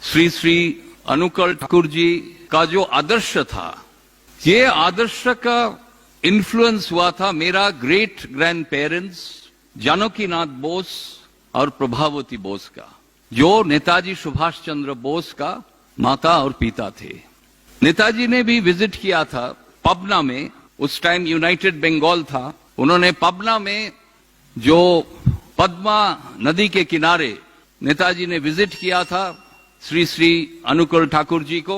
श्री श्री अनुकूल ठाकुर जी का जो आदर्श था, ये आदर्श का इन्फ्लुएंस हुआ था मेरा great grand parents Janakinath Bose और प्रभावती बोस का, जो नेताजी सुभाष चंद्र बोस का माता और पिता थे। नेताजी ने भी विजिट किया था पबना में, उस टाइम यूनाइटेड बंगाल था। उन्होंने पबना में जो पद्मा नदी के किनारे नेताजी ने विजिट किया था श्री श्री अनुकूल ठाकुर जी को,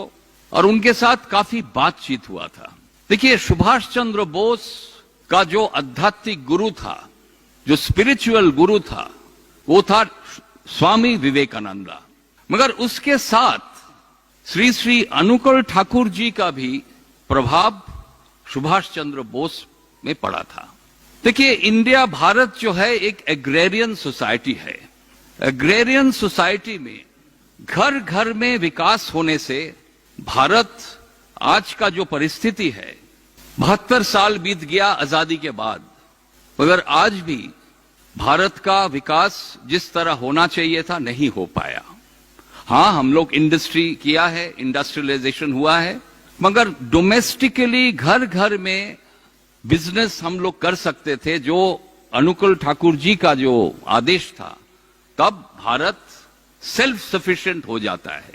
और उनके साथ काफी बातचीत हुआ था। देखिए, सुभाष चंद्र बोस का जो आध्यात्मिक गुरु था, जो स्पिरिचुअल गुरु था, वो था स्वामी विवेकानंद। मगर उसके साथ श्री श्री अनुकूल ठाकुर जी का भी प्रभाव सुभाष चंद्र बोस में पड़ा था। देखिए, इंडिया, भारत जो है एक एग्रेरियन सोसाइटी है। एग्रेरियन सोसाइटी में घर घर में विकास होने से भारत आज का जो परिस्थिति है, 72 साल बीत गया आजादी के बाद, मगर आज भी भारत का विकास जिस तरह होना चाहिए था नहीं हो पाया। हाँ, हम लोग इंडस्ट्री किया है, इंडस्ट्रियलाइजेशन हुआ है, मगर डोमेस्टिकली घर घर में बिजनेस हम लोग कर सकते थे। जो अनुकूल ठाकुर जी का जो आदेश था, तब भारत सेल्फ सफिशिएंट हो जाता है।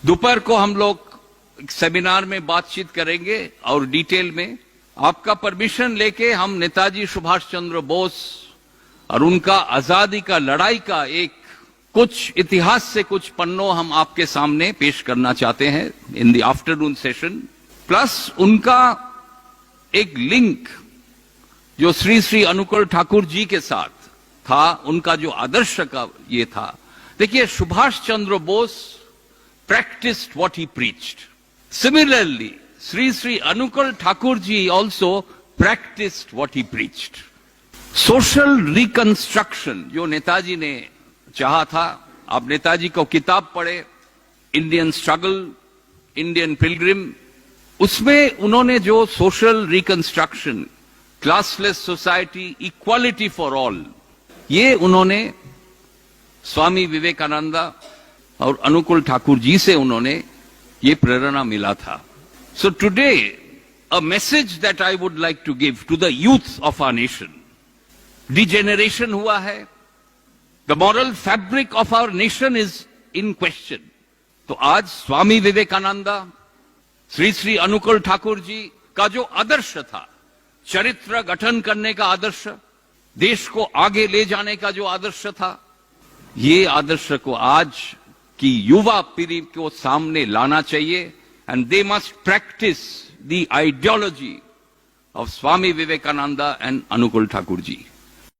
दोपहर को हम लोग एक सेमिनार में बातचीत करेंगे और डिटेल में, आपका परमिशन लेके हम नेताजी सुभाष चंद्र बोस और उनका आजादी का लड़ाई का एक कुछ इतिहास से कुछ पन्नों हम आपके सामने पेश करना चाहते हैं in the afternoon session. Plus उनका एक लिंक जो श्री श्री अनुकूल ठाकुर जी के साथ था, उनका जो आदर्श का ये था। देखिए, Subhash Chandra Bose practiced what he preached. Similarly, Sri Sri Anukul Thakur ji also practiced what he preached. Social reconstruction जो नेताजी ने चाहा था, आप नेताजी को किताब पढ़े, इंडियन स्ट्रगल, इंडियन पिलग्रिम, उसमें उन्होंने जो social reconstruction, classless society, equality for all, ये उन्होंने स्वामी विवेकानंद और अनुकूल ठाकुर जी से उन्होंने ये प्रेरणा मिला था। So today a message that I would like to give to the youth of our nation. Degeneration हुआ है, the moral fabric of our nation is in question. तो आज स्वामी विवेकानंद, श्री श्री अनुकूल ठाकुर जी का जो आदर्श था, चरित्र गठन करने का आदर्श, देश को आगे ले जाने का जो आदर्श था, ये आदर्श को आज की युवा पीढ़ी को सामने लाना चाहिए। And they must practice the ideology of Swami Vivekananda and Anukul Thakur ji.